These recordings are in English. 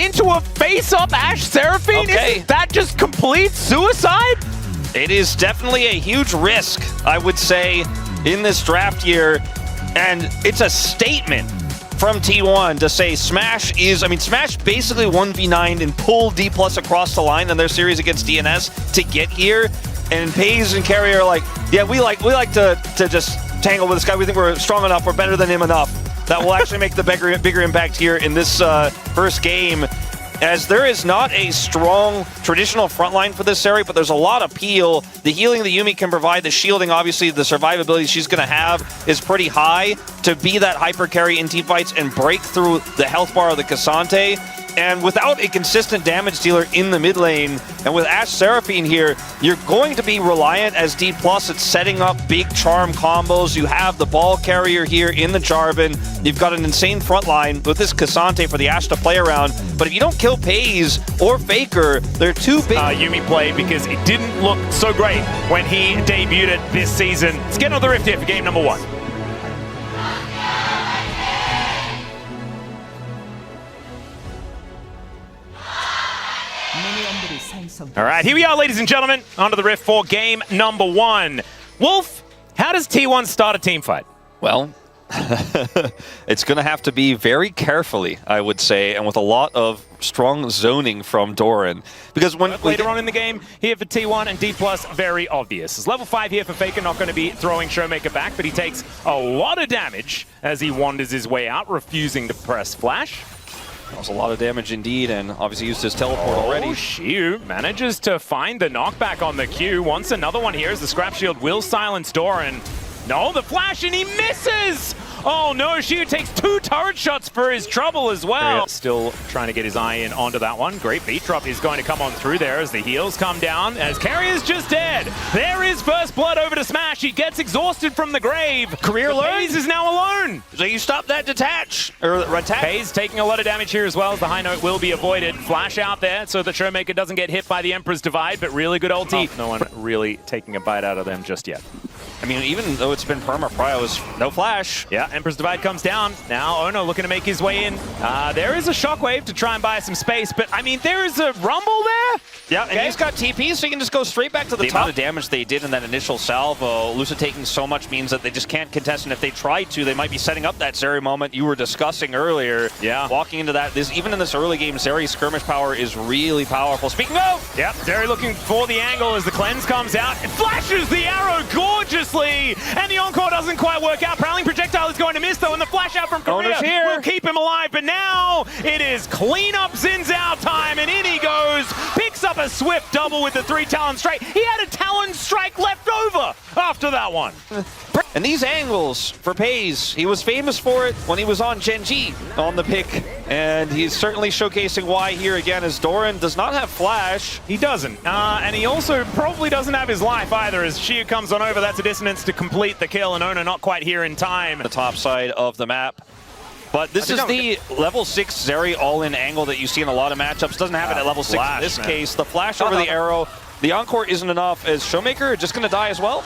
into a face-up Ashe Seraphine? Okay. Isn't that just complete suicide? It is definitely a huge risk, I would say, in this draft year. And it's a statement from T1 to say Smash is, I mean, Smash basically 1v9 and pulled Dplus across the line in their series against DNS to get here. And FaZe and Carry are like, yeah, we like to just tangle with this guy. We think we're strong enough, we're better than him enough. That will actually make the bigger impact here in this first game. As there is not a strong traditional frontline for this series, but there's a lot of peel. The healing that Yuumi can provide, the shielding, obviously, the survivability she's going to have is pretty high to be that hyper carry in team fights and break through the health bar of the Cassante. And without a consistent damage dealer in the mid lane, and with Ashe Seraphine here, you're going to be reliant as Dplus at setting up big charm combos. You have the ball carrier here in the Jarvan. You've got an insane front line with this Cassante for the Ashe to play around. But if you don't kill FaZe or Faker, they're too big. Yuumi played because it didn't look so great when he debuted it this season. Let's get on the Rift here for game number 1. All right, here we are, ladies and gentlemen, onto the Rift for game number 1. Wolf, how does T1 start a team fight? Well, it's going to have to be very carefully, I would say, and with a lot of strong zoning from Doran. Because when later on in the game, here for T1 and Dplus, very obvious. It's level 5 here for Faker, not going to be throwing Showmaker back, but he takes a lot of damage as he wanders his way out, refusing to press Flash. That was a lot of damage indeed, and obviously used his teleport already. Xiu manages to find the knockback on the Q. Wants another one here as the Scrap Shield will silence Doran. No, the flash, and he misses! Oh no, Xiu takes 2 turret shots for his trouble as well. Still trying to get his eye in onto that one. Great beat drop is going to come on through there as the heals come down, as Carrier's just dead. There is first blood over to Smash. He gets exhausted from the grave. Career FaZe is now alone. So you stop that detach, or attack. FaZe taking a lot of damage here as well, as the high note will be avoided. Flash out there so the Showmaker doesn't get hit by the Emperor's Divide, but really good ulti. Oh, no one really taking a bite out of them just yet. I mean, even though it's been perma pryos, no flash. Yeah, Emperor's Divide comes down. Now Ono looking to make his way in. There is a Shockwave to try and buy some space, but I mean, there is a Rumble there. Yeah, and he's got TP, so he can just go straight back to the amount of damage they did in that initial salvo. Lucid taking so much means that they just can't contest, and if they try to, they might be setting up that Zeri moment you were discussing earlier. Yeah. Walking into that, even in this early game, Zeri's skirmish power is really powerful. Speaking of! Yep, Zeri looking for the angle as the cleanse comes out. It flashes the arrow gorgeously, and the encore doesn't quite work out. Prowling projectile is going to miss, though, and the flash out from Korea will keep him alive, but now it is clean up Xin Zhao time, and in he goes. Picks up a swift double with the 3 Talon Strike. He had a Talon Strike left over after that one. And these angles for FaZe, he was famous for it when he was on Genji on the pick, and he's certainly showcasing why here again, as Doran does not have flash. He doesn't, and he also probably doesn't have his life either, as Xiu comes on over. That's a dissonance to complete the kill, and Ono not quite here in time. The top side of the map. But this is the level 6 Zeri all-in angle that you see in a lot of matchups. Doesn't have it at level 6 in this case. The flash over the arrow. The encore isn't enough. Is Showmaker just going to die as well?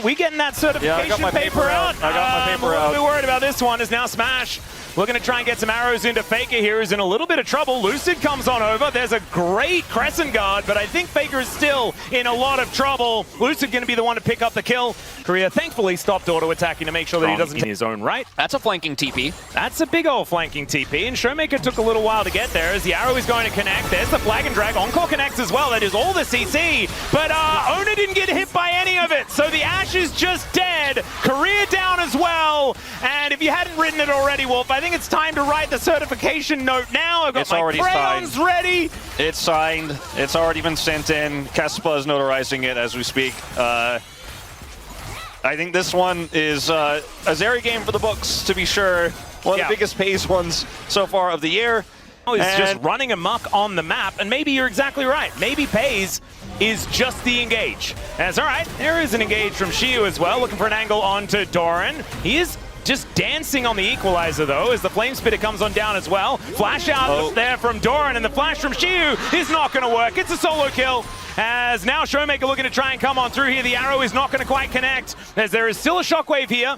We getting that certification paper out. I got my paper out. I'm a little bit worried about this one. Is now Smash looking to try and get some arrows into Faker here. Who's in a little bit of trouble. Lucid comes on over. There's a great Crescent Guard, but I think Faker is still in a lot of trouble. Lucid going to be the one to pick up the kill. Korea thankfully stopped auto-attacking to make sure that he doesn't in his own right. That's a flanking TP. That's a big old flanking TP, and Showmaker took a little while to get there as the arrow is going to connect. There's the flag and drag. Encore connects as well. That is all the CC, but Ona didn't get hit by any of it, so the Ashe is just dead. Korea down as well, and if you hadn't written it already, Wolf, I think it's time to write the certification note now. I've got my crayons ready. It's signed. It's already been sent in. Kespa is notarizing it as we speak. I think this one is a Zeri game for the books, to be sure. One of the biggest FaZe ones so far of the year. He's just running amok on the map, and maybe you're exactly right. Maybe FaZe is just the engage. That's all right. There is an engage from Xiu as well, looking for an angle onto Doran. He is just dancing on the equalizer, though, as the Flame Spitter comes on down as well. Flash out there from Doran, and the flash from Xiu is not going to work. It's a solo kill, as now Showmaker looking to try and come on through here. The arrow is not going to quite connect, as there is still a Shockwave here.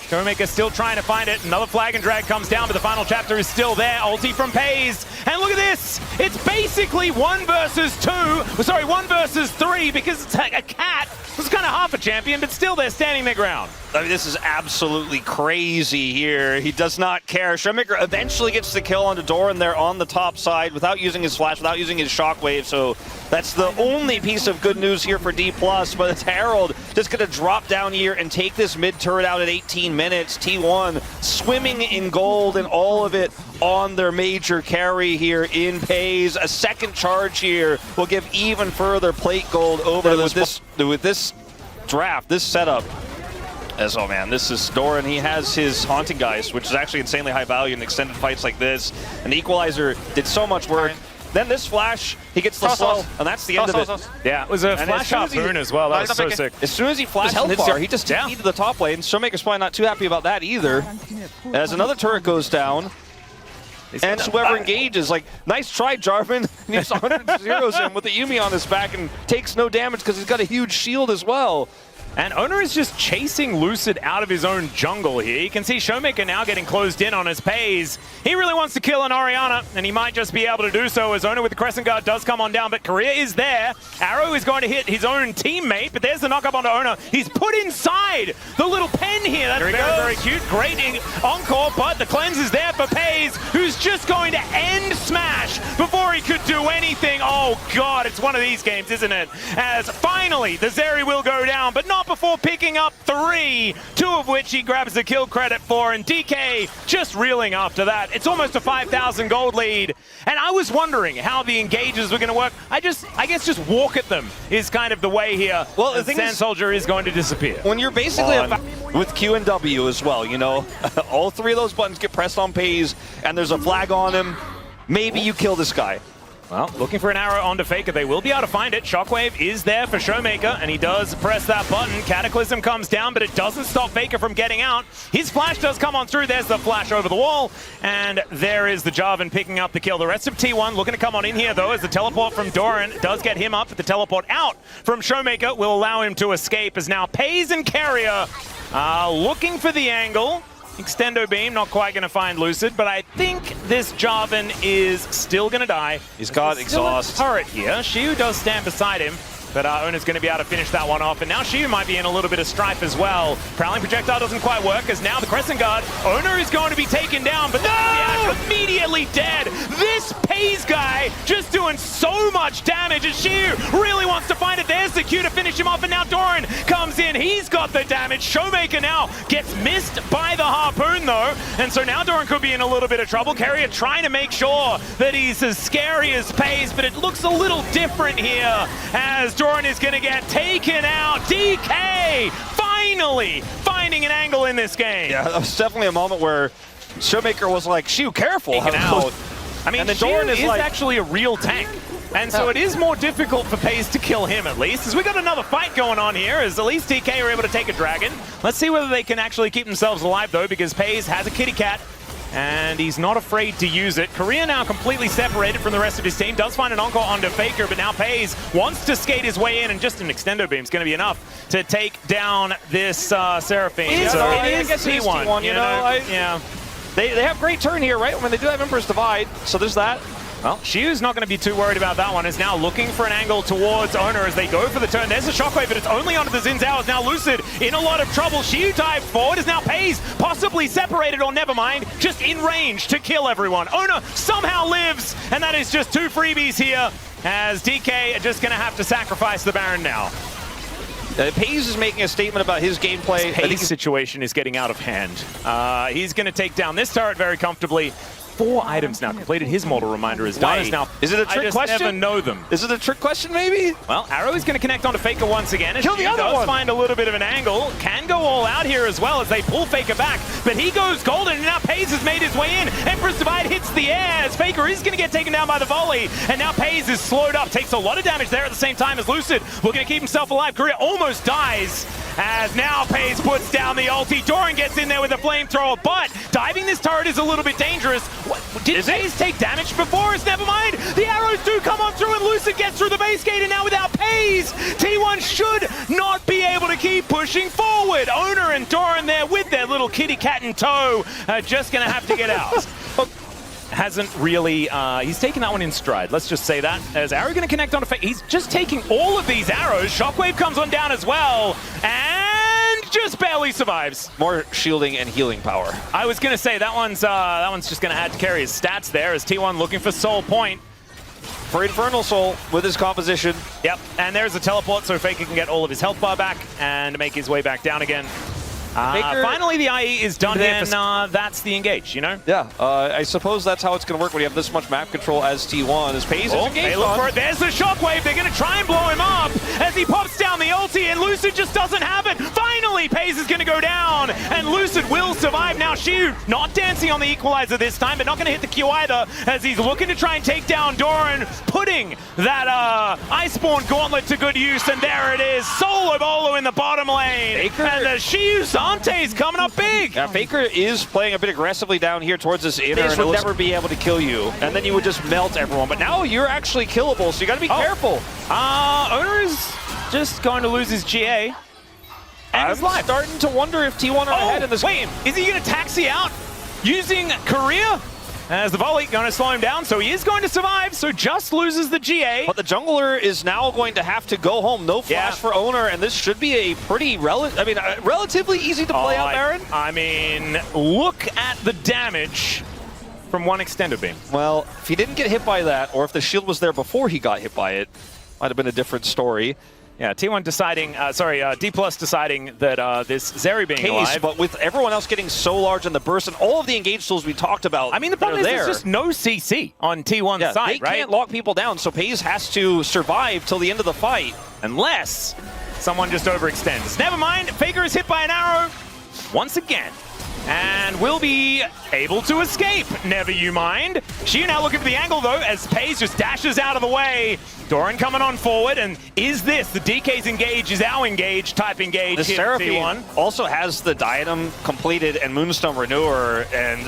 Showmaker still trying to find it. Another flag and drag comes down, but the final chapter is still there. Ulti from FaZe. And look at this. It's basically 1 versus 3 because it's a cat. It's kind of half a champion, but still they're standing their ground. I mean, this is absolutely crazy here. He does not care. Showmaker eventually gets the kill onto Doran there on the top side without using his flash, without using his shockwave. So that's the only piece of good news here for Dplus. But it's Herald just going to drop down here and take this mid turret out at 18 minutes. T1 swimming in gold and all of it on their major carry here in FaZe. A second charge here will give even further plate gold over with this draft, this setup. As, oh man, this is Doran. He has his Haunting Geist, which is actually insanely high value in extended fights like this. And the Equalizer did so much work. Then this flash, he gets the slow, and that's the end of it. Yeah, it was a flash harpoon as well. That was so sick. As soon as he flashed his bar, he just TP'd to the top lane. Showmaker's probably not too happy about that either. As another turret goes down, and whoever engages, like, nice try, Jarvan. And he just 100 zeros him with the Yuumi on his back and takes no damage because he's got a huge shield as well. And Owner is just chasing Lucid out of his own jungle here. You can see Showmaker now getting closed in on his FaZe. He really wants to kill an Orianna, and he might just be able to do so as Owner with the Crescent Guard does come on down, but Korea is there. Arrow is going to hit his own teammate, but there's the knock-up onto Owner. He's put inside the little pen here. That's very cute. Great encore, but the cleanse is there for FaZe, who's just going to end Smash before he could do anything. Oh, God, it's one of these games, isn't it? As finally, the Zeri will go down, but not before picking up 3, 2 of which he grabs the kill credit for, and DK just reeling after that. It's almost a 5,000 gold lead, and I was wondering how the engages were going to work. I guess just walk at them is kind of the way here. Well, the Sand Soldier is going to disappear. When you're basically with Q and W as well, you know, all 3 of those buttons get pressed on FaZe, and there's a flag on him. Maybe you kill this guy. Well, looking for an arrow onto Faker. They will be able to find it. Shockwave is there for Showmaker, and he does press that button. Cataclysm comes down, but it doesn't stop Faker from getting out. His flash does come on through. There's the flash over the wall, and there is the Jarvan picking up the kill. The rest of T1 looking to come on in here, though, as the teleport from Doran does get him up, but the teleport out from Showmaker will allow him to escape, as now FaZe and Carrier looking for the angle. Extendo beam, not quite going to find Lucid, but I think this Jarvan is still going to die. He's got exhaust. Turret here. Shiu does stand beside him, but Owner's going to be able to finish that one off. And now Shiu might be in a little bit of strife as well. Prowling projectile doesn't quite work, as now the Crescent Guard. Owner is going to be taken down, but immediately dead. This FaZe guy just doing so much damage, as Shiu really wants to find it. There's the Q to finish him off, and now Doran comes in. He's got the damage. Showmaker now gets missed by the harpoon, though, and so now Doran could be in a little bit of trouble. Carrier trying to make sure that he's as scary as FaZe, but it looks a little different here, as Doran is going to get taken out. DK finally finding an angle in this game. Yeah, that was definitely a moment where Showmaker was like, "Shoo, careful!" Out. I mean, Doran is like actually a real tank. And so it is more difficult for FaZe to kill him, at least, as we got another fight going on here, as at least DK are able to take a dragon. Let's see whether they can actually keep themselves alive, though, because FaZe has a kitty cat, and he's not afraid to use it. Korea now completely separated from the rest of his team, does find an encore onto Faker, but now FaZe wants to skate his way in, and just an extendo beam is going to be enough to take down this Seraphine. It is T1, you know? Yeah. They have great turn here, right? I mean, they do have Emperor's Divide, so there's that. Well, Shiu's not going to be too worried about that one. Is now looking for an angle towards Owner as they go for the turn. There's a shockwave, but it's only onto the Xin Zhao. Now Lucid in a lot of trouble. Shiu dived forward, is now FaZe possibly separated, or never mind, just in range to kill everyone. Owner somehow lives, and that is just 2 freebies here, as DK are just going to have to sacrifice the Baron now. FaZe is making a statement about his gameplay. FaZe's situation is getting out of hand. He's going to take down this turret very comfortably. 4 items now completed. His mortal reminder is done. Now, is it a trick question? I just never know them. Is it a trick question, maybe? Well, Arrow is going to connect onto Faker once again. Kill the other one. Find a little bit of an angle. Can go all out here as well as they pull Faker back. But he goes golden, and now FaZe has made his way in. Emperor's Divide hits the air as Faker is going to get taken down by the volley. And now FaZe is slowed up. Takes a lot of damage there at the same time as Lucid looking to keep himself alive. Korea almost dies. As now FaZe puts down the ulti. Doran gets in there with a flamethrower, but diving this turret is a little bit dangerous. Did FaZe take damage before? Never mind. The arrows do come on through, and Lucid gets through the base gate, and now without FaZe, FaZe. T1 should not be able to keep pushing forward. Owner and Doran there with their little kitty cat in tow are just going to have to get out. Hasn't really, he's taken that one in stride. Let's just say that. As Arrow going to connect onto FaZe. He's just taking all of these arrows. Shockwave comes on down as well. And just barely survives. More shielding and healing power. I was going to say, that one's just going to add to carry his stats there as T1 looking for Soul Point. For Infernal Soul with his composition. Yep, and there's a teleport so Faker can get all of his health bar back and make his way back down again. Finally, the IE is done here, and that's the engage, you know? Yeah, I suppose that's how it's going to work when you have this much map control as T1. As FaZe is engaged. They look for it. There's the Shockwave. They're going to try and blow him up as he pops down the ulti, and Lucid just doesn't have it. Finally, FaZe is going to go down, and Lucid will survive. Now, Shiu not dancing on the equalizer this time, but not going to hit the Q either, as he's looking to try and take down Doran, putting that Iceborne Gauntlet to good use, and there it is. Solo Bolo in the bottom lane. Faker. And the Shiu Dante's coming up big. Yeah, Faker is playing a bit aggressively down here towards this inner, and would never be able to kill you. And then you would just melt everyone. But now you're actually killable, so you got to be careful. Owner is just going to lose his GA. And his life. Starting to wonder if T1 are ahead in this game. Is he going to taxi out using Korea? As the volley going to slow him down, so he is going to survive, so just loses the GA. But the jungler is now going to have to go home. No flash for Owner, and this should be a pretty relatively easy to play out, Baron. I mean, look at the damage from one extended beam. Well, if he didn't get hit by that, or if the shield was there before he got hit by it, might have been a different story. Yeah, T1 deciding, Dplus deciding that this Zeri being alive. But with everyone else getting so large in the burst and all of the engaged tools we talked about, I mean, the problem is there's just no CC on T1's side, right? They can't lock people down, so FaZe has to survive till the end of the fight. Unless someone just overextends. Never mind, Faker is hit by an arrow once again. And will be able to escape. Never you mind. Shiu now looking for the angle, though, as FaZe just dashes out of the way. Doran coming on forward, and is this the DK's engage is our engage type engage? The Seraphine also has the Diadem completed and Moonstone Renewer, and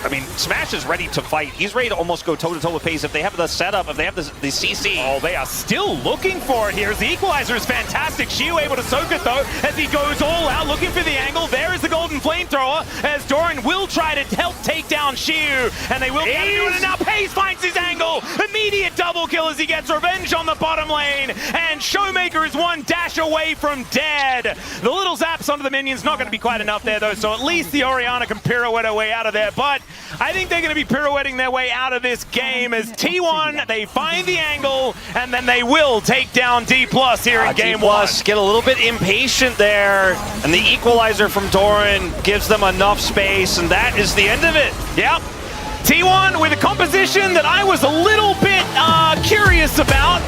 I mean, Smash is ready to fight. He's ready to almost go toe-to-toe with FaZe if they have the setup, if they have the CC. Oh, they are still looking for it here. The equalizer is fantastic. Shiu able to soak it, though, as he goes all out, looking for the angle. There is the golden flamethrower, as Doran will try to help take down Shiu, and they will be able to do it, and now FaZe finds his angle. Immediate double kill as he gets revenge on the bottom lane, and Showmaker is one dash away from dead. The little zaps onto the minions, not going to be quite enough there, though, so at least the Orianna can pirouette her way out of there, but I think they're going to be pirouetting their way out of this game as T1, they find the angle, and then they will take down Dplus here in game one. Get a little bit impatient there, and the equalizer from Doran gives them enough space, and that is the end of it. Yep. T1 with a composition that I was a little bit curious about.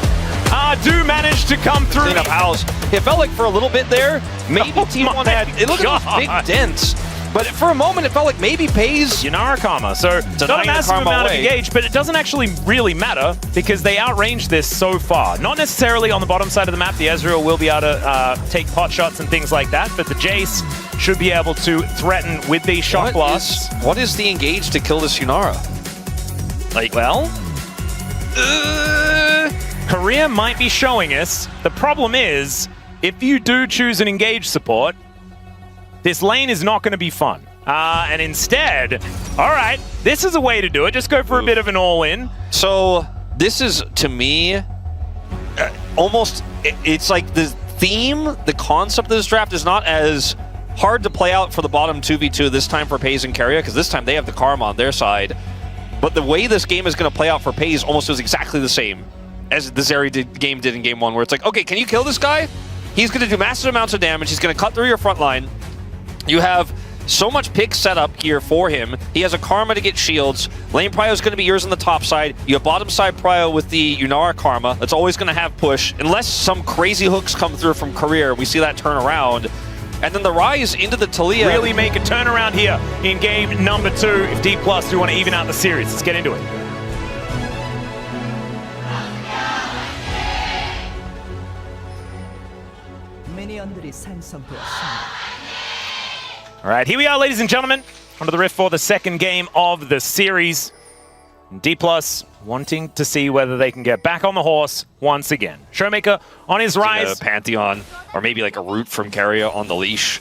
Do manage to come through. Clean up house. It felt like for a little bit there, maybe T1 had, it looked like big dents. But for a moment, it felt like maybe FaZe Yunara Karma. So not a massive amount of engage, but it doesn't actually really matter because they outrange this so far. Not necessarily on the bottom side of the map. The Ezreal will be able to take pot shots and things like that, but the Jace should be able to threaten with these shock blasts. What is the engage to kill this Yunara? Like, well, Korea might be showing us. The problem is, if you do choose an engage support, this lane is not going to be fun. And instead, all right, this is a way to do it. Just go for a bit of an all-in. So this is, to me, almost, it's like the theme, the concept of this draft is not as hard to play out for the bottom 2v2 this time for FaZe and Keria, because this time they have the Karma on their side. But the way this game is going to play out for FaZe almost is exactly the same as the Zeri game did in game one, where it's like, okay, can you kill this guy? He's going to do massive amounts of damage. He's going to cut through your front line. You have so much pick setup here for him. He has a Karma to get shields. Lane Prio is going to be yours on the top side. You have bottom side Prio with the Yunara Karma. That's always going to have push. Unless some crazy hooks come through from Career, we see that turn around. And then the rise into the Talia. Really make a turnaround here in game number 2 if Dplus do want to even out the series. Let's get into it. All right, here we are, ladies and gentlemen, onto the rift for the second game of the series. Dplus wanting to see whether they can get back on the horse once again. Showmaker on his rise. A Pantheon, or maybe like a root from Carrier on the leash.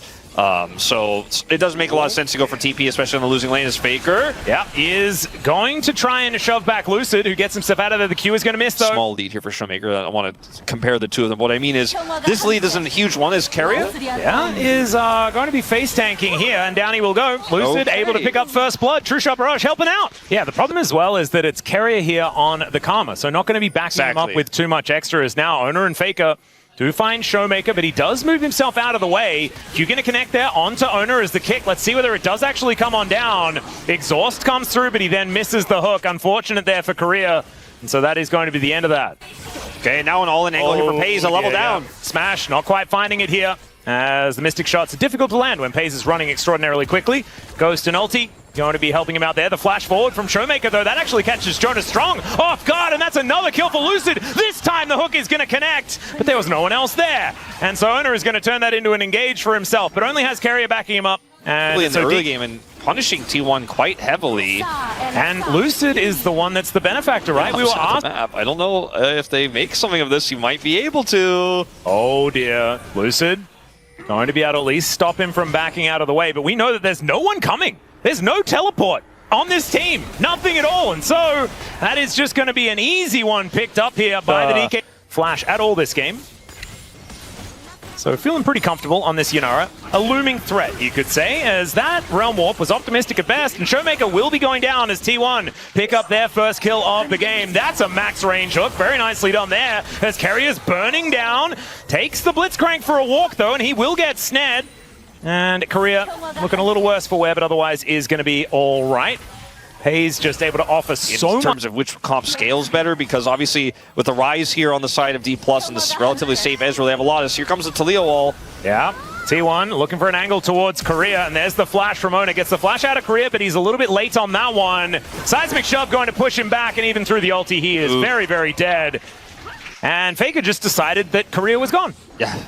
So it does make a lot of sense to go for TP, especially on the losing lane as Faker. Yeah, is going to try and shove back Lucid, who gets himself out of there. The Q is going to miss, though. Small lead here for Showmaker. I want to compare the two of them. What I mean is, this lead isn't a huge one. Is Carrier? Yeah, is going to be face tanking here, and down he will go. Lucid able to pick up first blood. True Shot Barrage helping out. Yeah, the problem as well is that it's Carrier here on the Karma, so not going to be backing him up with too much extras now. Owner and Faker do find Showmaker, but he does move himself out of the way. Q going to connect there onto Owner as the kick. Let's see whether it does actually come on down. Exhaust comes through, but he then misses the hook. Unfortunate there for Korea. And so that is going to be the end of that. Okay, now an all-in angle here for Pays, a level down. Yeah. Smash, not quite finding it here, as the Mystic shots are difficult to land when Pays is running extraordinarily quickly. Ghost and ulti going to be helping him out there. The flash forward from Showmaker, though, that actually catches Jonas Strong off guard, and that's another kill for Lucid. This time the hook is going to connect, but there was no one else there. And so Owner is going to turn that into an engage for himself, but only has Carrier backing him up. And in the early game and punishing T1 quite heavily. And Lucid is the one that's the benefactor, right? We were asked. I don't know if they make something of this, you might be able to. Oh dear. Lucid going to be able to at least stop him from backing out of the way, but we know that there's no one coming. There's no teleport on this team. Nothing at all. And so that is just going to be an easy one picked up here by the DK Flash at all this game. So feeling pretty comfortable on this Yanara. A looming threat, you could say, as that Realm Warp was optimistic at best, and Showmaker will be going down as T1 pick up their first kill of the game. That's a max range hook. Very nicely done there, as Carrier's burning down. Takes the Blitzcrank for a walk, though, and he will get snared. And Korea looking a little worse for wear, but otherwise is going to be all right. Hayes just able to offer so much. In terms of which comp scales better, because obviously with the rise here on the side of Dplus and this relatively safe Ezreal, they have a lot of. Here comes the Taliyah wall. Yeah, T1 looking for an angle towards Korea, and there's the flash from Owner. Gets the flash out of Korea, but he's a little bit late on that one. Seismic Shove going to push him back, and even through the ulti, he is very, very dead. And Faker just decided that Korea was gone. Yeah.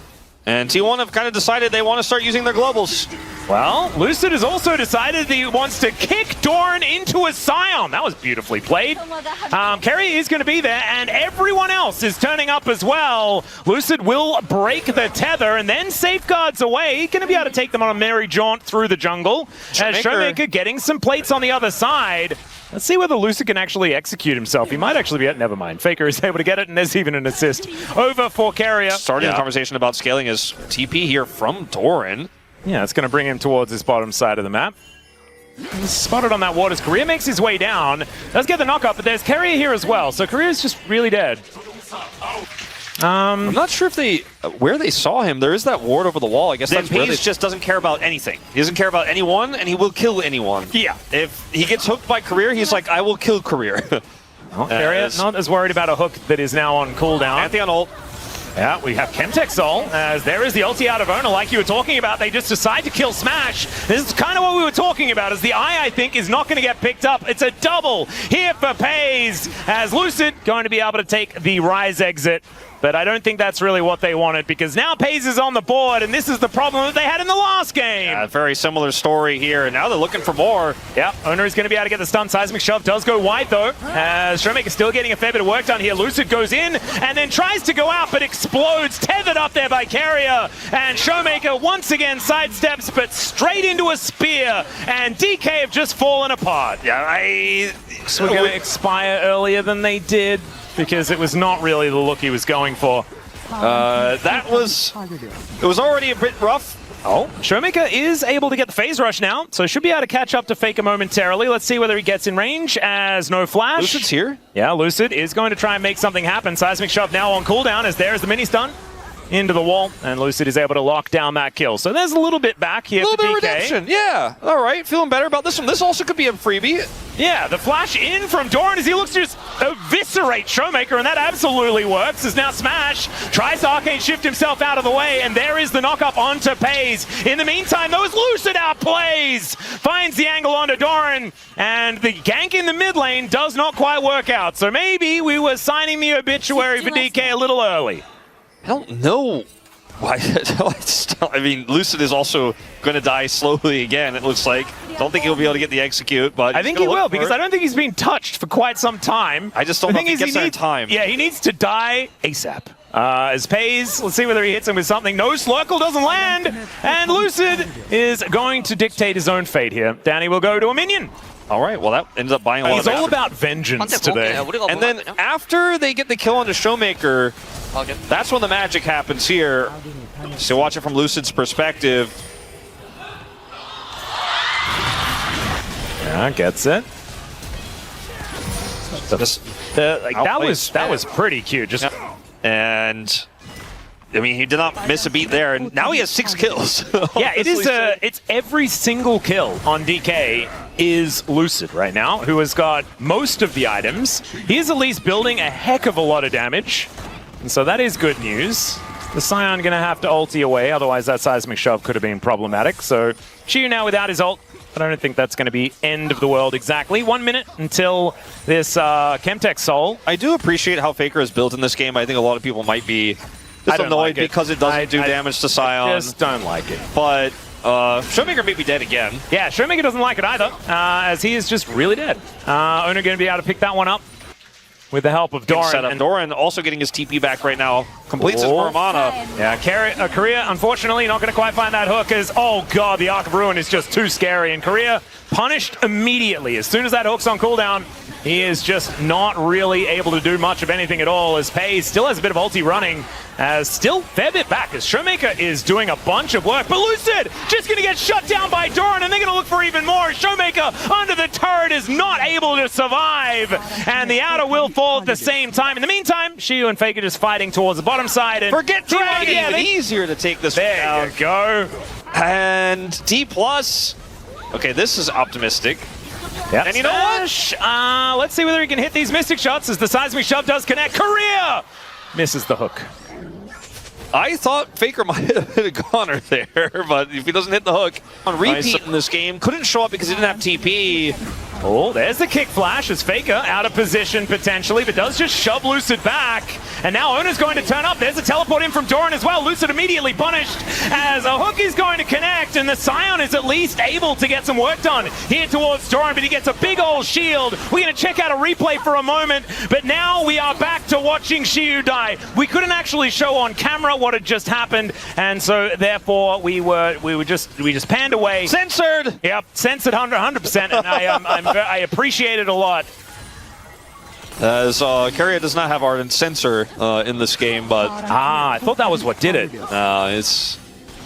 And T1 have kind of decided they want to start using their globals. Well, Lucid has also decided that he wants to kick Doran into a Scion. That was beautifully played. Carrier is going to be there, and everyone else is turning up as well. Lucid will break the tether and then safeguards away. He's going to be able to take them on a merry jaunt through the jungle. As Showmaker getting some plates on the other side. Let's see whether Lucid can actually execute himself. He might actually be never mind. Faker is able to get it, and there's even an assist over for Carrier. Starting the conversation about scaling is TP here from Doran. Yeah, it's going to bring him towards his bottom side of the map. He's spotted on that ward as Korea makes his way down. Does get the knockup, but there's Carrier here as well. So Korea's just really dead. I'm not sure if they where they saw him. There is that ward over the wall. I guess that's where just doesn't care about anything. He doesn't care about anyone, and he will kill anyone. Yeah. If he gets hooked by Career, he's like, I will kill Career. Carrier not as worried about a hook that is now on cooldown. Pantheon ult. Yeah, we have Chemtech Soul, as there is the ulti out of Owner, like you were talking about. They just decide to kill Smash. This is kind of what we were talking about, as the eye, I think, is not going to get picked up. It's a double here for Pays, as Lucid going to be able to take the Rise exit. But I don't think that's really what they wanted, because now Pays is on the board, and this is the problem that they had in the last game. Yeah, very similar story here, and now they're looking for more. Yeah, Owner is going to be able to get the stun. Seismic Shove does go wide, though, as Showmaker still getting a fair bit of work done here. Lucid goes in, and then tries to go out, but explodes, tethered up there by Carrier. And Showmaker once again sidesteps, but straight into a spear, and DK have just fallen apart. Yeah, So we're going to expire earlier than they did, because it was not really the look he was going for. It was already a bit rough. Oh, Showmaker is able to get the phase rush now, so should be able to catch up to Faker momentarily. Let's see whether he gets in range, as no flash. Lucid's here. Yeah, Lucid is going to try and make something happen. Seismic Shove now on cooldown, as there's the mini stun into the wall, and Lucid is able to lock down that kill. So there's a little bit back here for DK. A little bit of redemption, yeah. All right, feeling better about this one. This also could be a freebie. Yeah, the flash in from Doran as he looks to just eviscerate Showmaker, and that absolutely works, as now Smash tries to arcane shift himself out of the way, and there is the knockup onto Pays. In the meantime, though, as Lucid outplays, finds the angle onto Doran, and the gank in the mid lane does not quite work out. So maybe we were signing the obituary for DK a little early. I don't know I mean, Lucid is also going to die slowly again, it looks like. Don't think he'll be able to get the execute, but I think he will, because I don't think he's been touched for quite some time. I just don't know if he gets there in time. Yeah, he needs to die ASAP. As Pays, let's see whether he hits him with something. No, Slurkle doesn't land, and Lucid is going to dictate his own fate here. Danny will go to a minion. All right, well, that ends up buying a lot He's of all about vengeance today. And then after they get the kill on the Showmaker, that's when the magic happens here. So watch it from Lucid's perspective. Yeah, gets it. That was pretty cute. Just and I mean, he did not miss a beat there, and now he has 6 kills. Yeah, it's every single kill on DK is Lucid right now, who has got most of the items. He is at least building a heck of a lot of damage, and so that is good news. The Scion gonna have to ulti away, otherwise that seismic shove could have been problematic. So Chiyu now without his ult, but I don't think that's gonna be end of the world exactly. 1 minute until this Chemtech Soul. I do appreciate how Faker is built in this game. I think a lot of people might be just annoyed because it doesn't do damage to Scion. I just don't like it. But Showmaker may be dead again. Yeah, Showmaker doesn't like it either, as he is just really dead. Owner going to be able to pick that one up with the help of Doran. And Doran also getting his TP back right now. Completes his mana. Yeah, Korea, unfortunately, not going to quite find that hook as, oh god, the Arc of Ruin is just too scary. And Korea punished immediately. As soon as that hook's on cooldown, he is just not really able to do much of anything at all, as Pays still has a bit of ulti running, as still fair bit back, as Showmaker is doing a bunch of work. But Lucid just going to get shut down by Doran, and they're going to look for even more. Showmaker under the turret is not able to survive, and the outer will fall at the same time. In the meantime, Chiyu and Faker just fighting towards the bottom side. And forget Dragon, yeah, easier to take this there down. You go. And Dplus. Okay, this is optimistic. Yep. And you know what? Let's see whether he can hit these Mystic shots as the seismic shove does connect. Korea misses the hook. I thought Faker might have hit a goner there, but if he doesn't hit the hook on repeat in this game, couldn't show up because he didn't have TP. Oh, there's the kick flash as Faker out of position potentially, but does just shove Lucid back. And now Owner's going to turn up. There's a teleport in from Doran as well. Lucid immediately punished as a hook is going to connect, and the Scion is at least able to get some work done here towards Doran, but he gets a big old shield. We're going to check out a replay for a moment, but now we are back to watching Chiyu die. We couldn't actually show on camera what had just happened, and so therefore we just panned away. Censored! Yep, censored 100%, and I appreciate it a lot. As Carrier does not have Ardent Censor in this game, but... I thought that was what did it. It's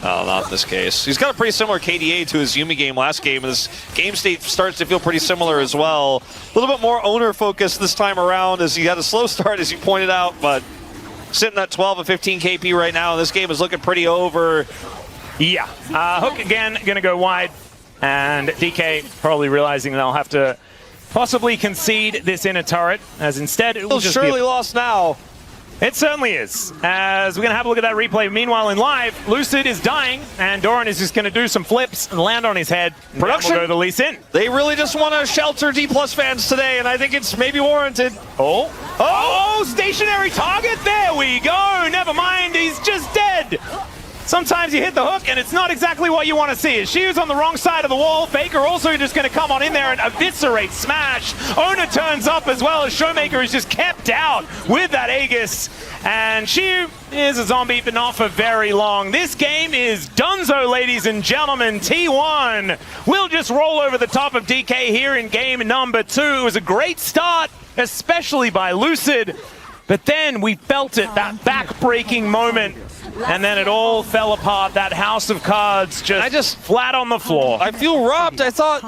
not in this case. He's got a pretty similar KDA to his Yuumi game last game, and his game state starts to feel pretty similar as well. A little bit more owner-focused this time around, as he had a slow start, as you pointed out, but sitting at 12 and 15 KP right now, and this game is looking pretty over. Yeah. Hook again, going to go wide, and DK probably realizing they'll have to possibly concede this inner turret, as instead it will just surely lost now. It certainly is, as we're going to have a look at that replay. Meanwhile, in live, Lucid is dying, and Doran is just going to do some flips and land on his head. Production will go the Lee Sin. They really just want to shelter Dplus fans today, and I think it's maybe warranted. Oh, stationary target. There we go. Never mind, he's just dead. Sometimes you hit the hook and it's not exactly what you want to see. As Chiyu's on the wrong side of the wall, Faker also just going to come on in there and eviscerate Smash. Owner turns up as well, as Showmaker is just kept out with that Aegis. And Chiyu is a zombie, but not for very long. This game is donezo, ladies and gentlemen. T1 will just roll over the top of DK here in game number 2. It was a great start, especially by Lucid. But then we felt it, that back-breaking moment. And then it all fell apart. That house of cards just flat on the floor. I feel robbed. I thought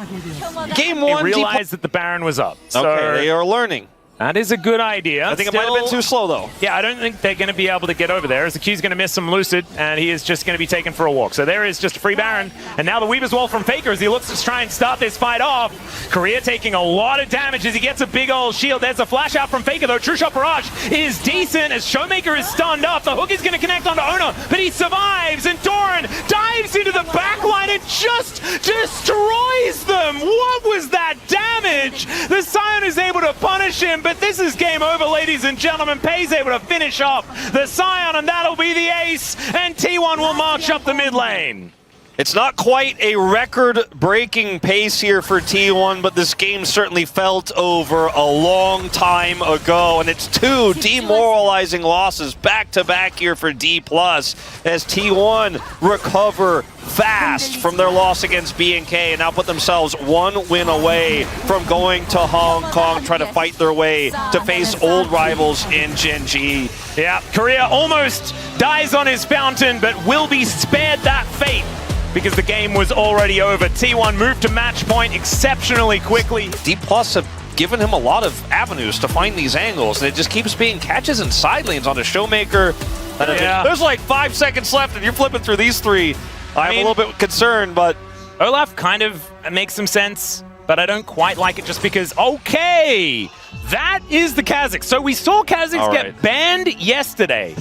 game 1... They realized that the Baron was up. So okay, they are learning. That is a good idea. I think it might have been too slow, though. Yeah, I don't think they're going to be able to get over there, as the Q's going to miss some Lucid, and he is just going to be taken for a walk. So there is just a free Baron. And now the Weaver's Wall from Faker as he looks to try and start this fight off. Korea taking a lot of damage as he gets a big old shield. There's a flash out from Faker, though. True Shot Barrage is decent as Showmaker is stunned up. The hook is going to connect onto Owner, but he survives, and Doran dives into the backline and just destroys them. What was that damage? The Scion is able to punish him, but this is game over, ladies and gentlemen. FaZe able to finish off the Scion, and that'll be the ace, and T1 will march up the mid lane. It's not quite a record-breaking pace here for T1, but this game certainly felt over a long time ago, and it's two demoralizing losses back-to-back here for Dplus as T1 recover fast from their loss against BNK and now put themselves one win away from going to Hong Kong, trying to fight their way to face old rivals in Gen G. Yeah, Korea almost dies on his fountain, but will be spared that fate, because the game was already over. T1 moved to match point exceptionally quickly. Dplus have given him a lot of avenues to find these angles, and it just keeps being catches and side lanes on a Showmaker. Yeah. There's like 5 seconds left, and you're flipping through these three. I'm a little bit concerned, but Olaf kind of makes some sense, but I don't quite like it just because, okay, that is the Kazakhs. So we saw Kazakhs get banned yesterday.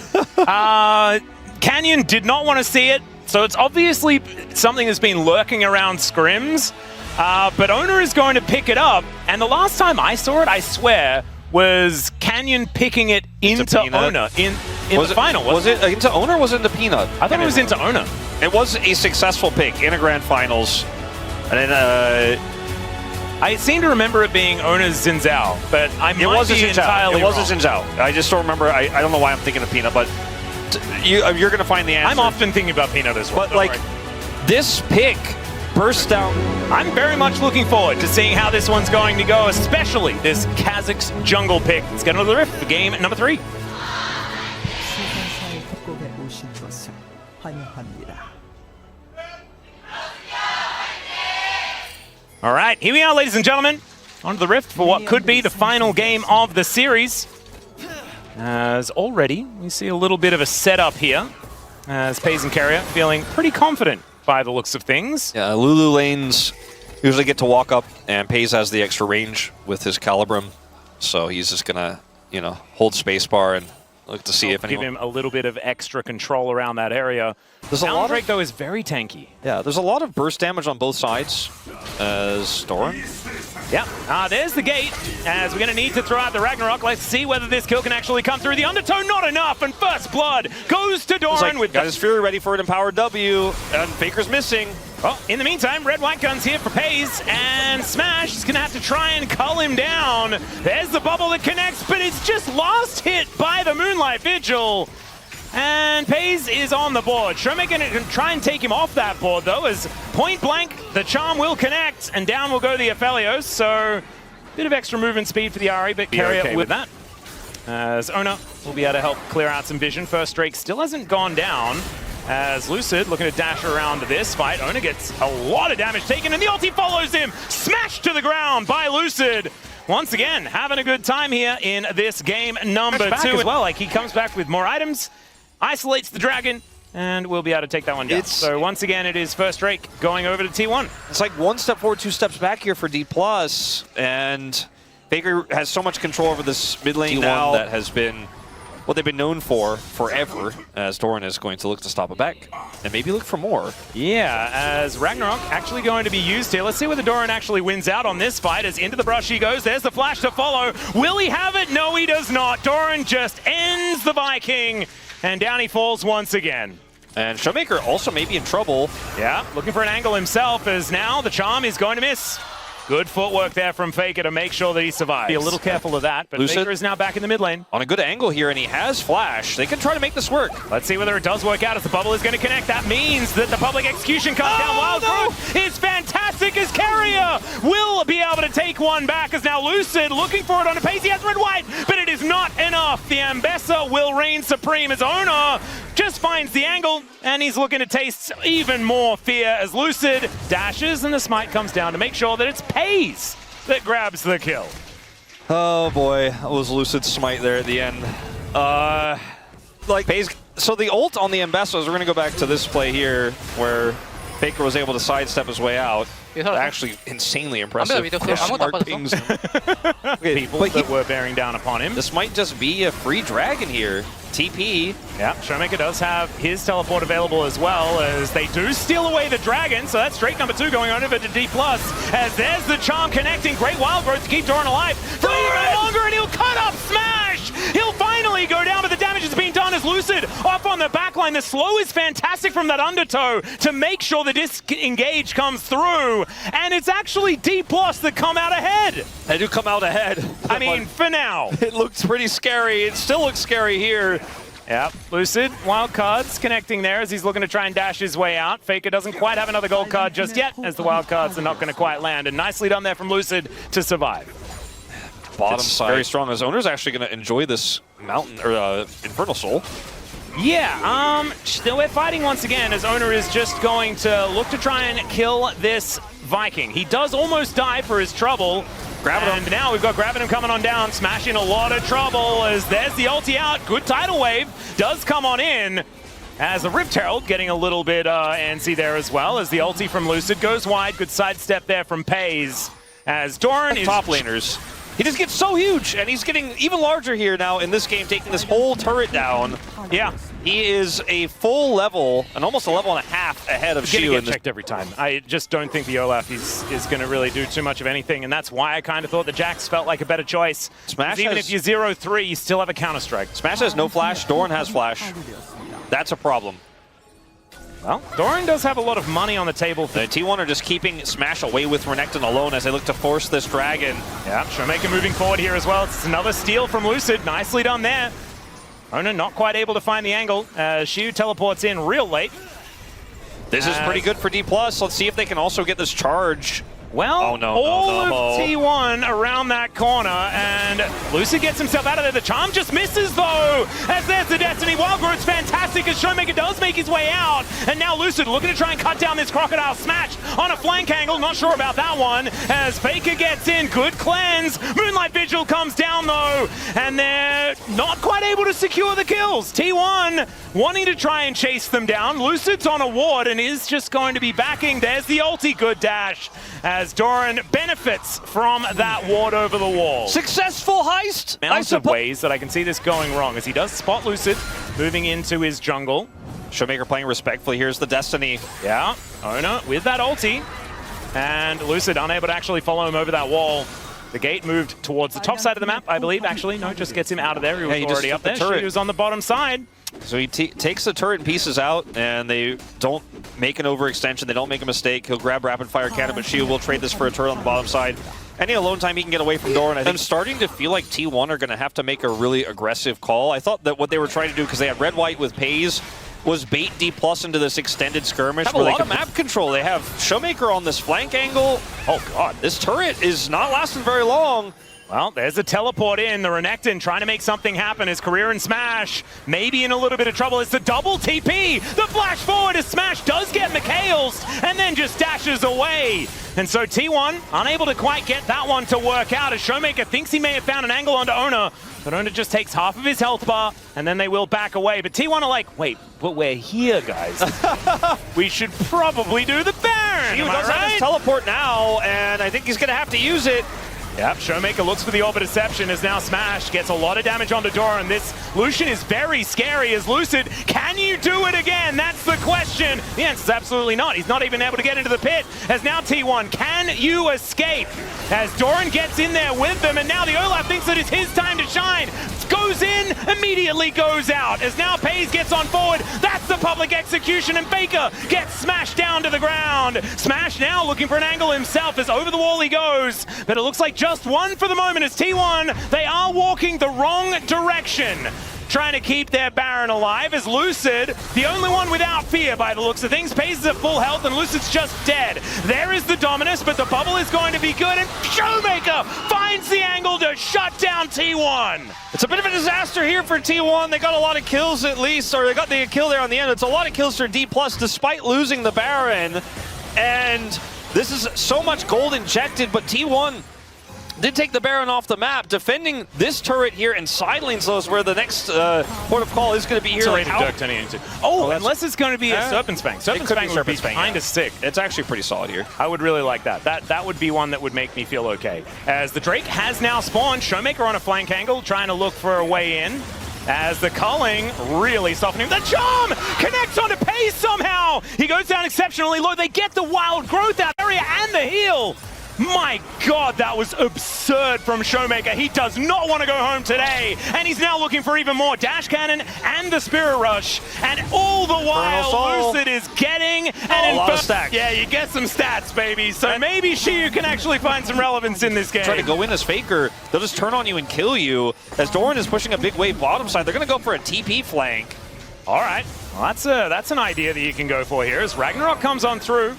Canyon did not want to see it. So it's obviously something that's been lurking around scrims, but Owner is going to pick it up. And the last time I saw it, I swear, was Canyon picking it into Owner in the final. Was it into Owner or was it into Peanut? I thought it was into Owner. It was a successful pick in a grand finals. And then I seem to remember it being Owner's Zinzao, but I might be entirely wrong. It wasn't Zinzao. I just don't remember. I don't know why I'm thinking of Peanut, but you're going to find the answer. I'm often thinking about Peanut as well. But like, this pick burst down. I'm very much looking forward to seeing how this one's going to go, especially this Kazakhs jungle pick. Let's get into the rift for game number 3. All right, here we are, ladies and gentlemen, onto the rift for what could be the final game of the series. As already, we see a little bit of a setup here, as FaZe and Carrier feeling pretty confident by the looks of things. Yeah, Lulu lanes usually get to walk up, and FaZe has the extra range with his Calibrum, so he's just gonna, you know, hold spacebar and look to see if anyone... Give him a little bit of extra control around that area. There's a lot Drake, though, is very tanky. Yeah, there's a lot of burst damage on both sides as Doran. Yeah, there's the gate, as we're going to need to throw out the Ragnarok. Let's see whether this kill can actually come through. The undertow, not enough, and first blood goes to Doran with got his Fury ready for an empowered W, and Faker's missing. Well, in the meantime, Red White Gun's here for FaZe, and Smash is going to have to try and cull him down. There's the bubble that connects, but it's just last hit by the Moonlight Vigil. And FaZe is on the board. Showmaker can try and take him off that board, though, as point blank, the charm will connect, and down will go the Aphelios. So, bit of extra movement speed for the Ari, but Carrier with that. As Ona will be able to help clear out some vision. First Drake still hasn't gone down, as Lucid looking to dash around this fight. Ona gets a lot of damage taken, and the ulti follows him. Smashed to the ground by Lucid. Once again, having a good time here in this game number 2 as well. Like, he comes back with more items, isolates the dragon, and we'll be able to take that one down. So once again, it is first Drake going over to T1. It's like 1 step forward, 2 steps back here for Dplus, and Faker has so much control over this mid lane now that has been what they've been known for forever, as Doran is going to look to stop it back and maybe look for more. Yeah, as Ragnarok actually going to be used here. Let's see whether Doran actually wins out on this fight, as into the brush he goes. There's the flash to follow. Will he have it? No, he does not. Doran just ends the Viking, and down he falls once again. And Showmaker also may be in trouble. Yeah, looking for an angle himself, as now the charm is going to miss. Good footwork there from Faker to make sure that he survives. Be a little careful of that, but Lucid Faker is now back in the mid lane. On a good angle here, and he has flash. They can try to make this work. Let's see whether it does work out, as the bubble is going to connect. That means that the public execution comes down. Wild Growth is fantastic, as Carrier will be able to take one back, as now Lucid looking for it on a pace. He has red white, but it is not enough. The Ambessa will reign supreme, as Ona just finds the angle, and he's looking to taste even more fear, as Lucid dashes, and the smite comes down to make sure that it's FaZe that grabs the kill. Oh boy, that was Lucid's smite there at the end. Like FaZe, so the ult on the Ambessa, we're going to go back to this play here, where Faker was able to sidestep his way out. Actually insanely impressive. Smart pings him. People that were bearing down upon him. This might just be a free dragon here. TP. Yeah, Showmaker does have his teleport available as well, as they do steal away the dragon. So that's Drake number 2 going on over to Dplus, as there's the charm connecting. Great wild growth to keep Doran alive for even longer, and he'll come as Lucid off on the backline. The slow is fantastic from that undertow to make sure the disengage comes through. And it's actually Dplus that come out ahead. They do come out ahead. I mean, for now. It looks pretty scary. It still looks scary here. Yep, Lucid, wild cards connecting there as he's looking to try and dash his way out. Faker doesn't quite have another gold card just yet, as the wild cards are not going to quite land. And nicely done there from Lucid to survive. Bottom side. Very strong. His owner's actually going to enjoy this mountain, or Infernal Soul. Yeah, we're fighting once again as Owner is just going to look to try and kill this Viking. He does almost die for his trouble. And now we've got Grabbing him coming on down, Smash in a lot of trouble as there's the ulti out. Good tidal wave does come on in as the Rift Herald getting a little bit antsy there as well as the ulti from Lucid goes wide. Good sidestep there from Pays as Doran is top laners. He just gets so huge, and he's getting even larger here now in this game, taking this whole turret down. Yeah. He is a full level, and almost a level and a half ahead of Shu. Get checked every time. I just don't think the Olaf is going to really do too much of anything, and that's why I kind of thought the Jax felt like a better choice. Smash even if you're 0-3, you still have a counter-strike. Smash has no flash, Doran has flash. That's a problem. Well, Doran does have a lot of money on the table. The T1 are just keeping Smash away with Renekton alone as they look to force this dragon. Yeah, Showmaker moving forward here as well. It's another steal from Lucid. Nicely done there. Ona not quite able to find the angle. Shu teleports in real late. This is pretty good for Dplus. Let's see if they can also get this charge. Well, of T1 around that corner, and Lucid gets himself out of there. The charm just misses, though, as there's the Destiny. Wild Growth's fantastic as Showmaker does make his way out, and now Lucid looking to try and cut down this Crocodile Smash on a flank angle. Not sure about that one, as Faker gets in. Good cleanse. Moonlight Vigil comes down, though, and they're not quite able to secure the kills. T1 wanting to try and chase them down. Lucid's on a ward and is just going to be backing. There's the ulti. Good dash, as Doran benefits from that ward over the wall. Successful heist! Lots of ways that I can see this going wrong as he does spot Lucid moving into his jungle. Showmaker playing respectfully. Here's the Destiny. Yeah, Ona with that ulti. And Lucid unable to actually follow him over that wall. The gate moved towards the top side of the map, I believe. Actually, no, just gets him out of there. He was already up there. He was on the bottom side. So he takes the turret and pieces out, and they don't make an overextension. They don't make a mistake. He'll grab rapid fire cannon, but Shield will trade this for a turret on the bottom side. Any alone time he can get away from Doran. I'm starting to feel like T1 are going to have to make a really aggressive call. I thought that what they were trying to do, because they had red-white with Pays, was bait Dplus into this extended skirmish. Have a lot of map control. They have Showmaker on this flank angle. Oh god, this turret is not lasting very long. Well, there's a teleport in. The Renekton trying to make something happen. His career in Smash maybe in a little bit of trouble. It's the double TP. The flash forward as Smash does get McHale's and then just dashes away. And so T1 unable to quite get that one to work out as Showmaker thinks he may have found an angle onto Ona. But Ona just takes half of his health bar and then they will back away. But T1 are like, wait, but we're here, guys. We should probably do the Baron. He does have his teleport now, and I think he's going to have to use it. Yep, Showmaker looks for the Orb of Deception as now Smash gets a lot of damage onto Doran. This Lucian is very scary as Lucid. Can you do it again? That's the question. The answer is absolutely not. He's not even able to get into the pit as now T1. Can you escape? As Doran gets in there with them and now the Olaf thinks that it's his time to shine. Goes in, immediately goes out as now Pays gets on forward. That's the public execution and Faker gets smashed down to the ground. Smash now looking for an angle himself as over the wall he goes. But it looks like just one for the moment as T1, they are walking the wrong direction. Trying to keep their Baron alive as Lucid, the only one without fear by the looks of things. Pays is at full health and Lucid's just dead. There is the Dominus, but the bubble is going to be good and Showmaker finds the angle to shut down T1. It's a bit of a disaster here for T1. They got a lot of kills at least, or they got the kill there on the end. It's a lot of kills for Dplus despite losing the Baron. And this is so much gold injected, but T1 did take the Baron off the map, defending this turret here and side lanes those where the next port of call is going to be here. Like unless it's going to be a Serpent's Fang. Serpent's Fang would be kind of sick. It's actually pretty solid here. I would really like that. That would be one that would make me feel okay. As the Drake has now spawned, Showmaker on a flank angle, trying to look for a way in. As the culling really softening. The charm connects onto Pays somehow. He goes down exceptionally low. They get the wild growth out area and the heal. My God, that was absurd from Showmaker. He does not want to go home today, and he's now looking for even more Dash Cannon and the Spirit Rush, and all the while Lucid is getting an a lot of stacks. Yeah, you get some stats, baby. So maybe Shiyu can actually find some relevance in this game. Try to go in as Faker, they'll just turn on you and kill you. As Doran is pushing a big wave bottom side, they're going to go for a TP flank. All right, well, that's an idea that you can go for here as Ragnarok comes on through.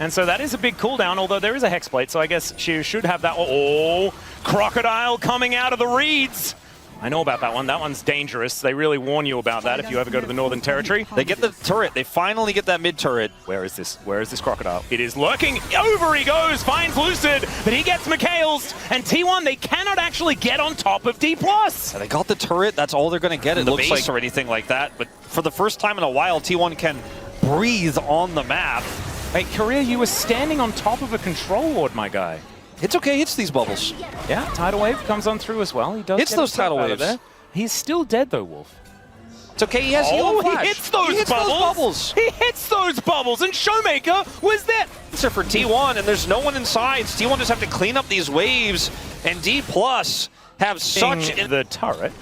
And so that is a big cooldown, although there is a Hex Plate, so I guess she should have that. Oh, Crocodile coming out of the reeds. I know about that one. That one's dangerous. They really warn you about that if you ever go to the Northern Territory. They get the turret. They finally get that mid turret. Where is this? Where is this Crocodile? It is lurking. Over he goes. Finds Lucid, but he gets Mikhail's. And T1, they cannot actually get on top of Dplus. They got the turret. That's all they're going to get. It looks base like or anything like that. But for the first time in a while, T1 can breathe on the map. Hey, Korea, you were standing on top of a control ward, my guy. It's okay. It's these bubbles. Yeah, Tidal Wave comes on through as well. He does hits those tidal waves. There. He's still dead, though, Wolf. It's okay. He has heal flash. He hits those bubbles. He hits those bubbles, and Showmaker was there. Answer for T1, and there's no one inside. T1 just have to clean up these waves, and Dplus have such the turret.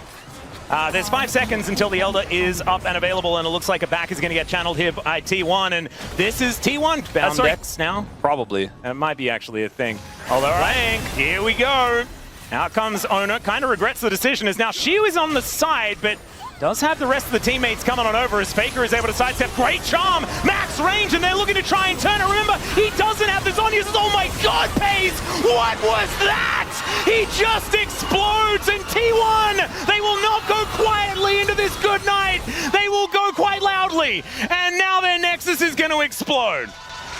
There's 5 seconds until the Elder is up and available, and it looks like a back is going to get channeled here by T1, and this is T1 bound decks now. Probably. And it might be actually a thing. Although, rank, here we go. Out comes Owner, kind of regrets the decision, as now Shiyu is on the side, but does have the rest of the teammates coming on over as Faker is able to sidestep. Great charm, max range, and they're looking to try and turn it. Remember, he doesn't have the Zonyas. Oh my God, Pace! What was that? He just explodes, and T1, they will not go quietly into this good night. They will go quite loudly, and now their Nexus is going to explode.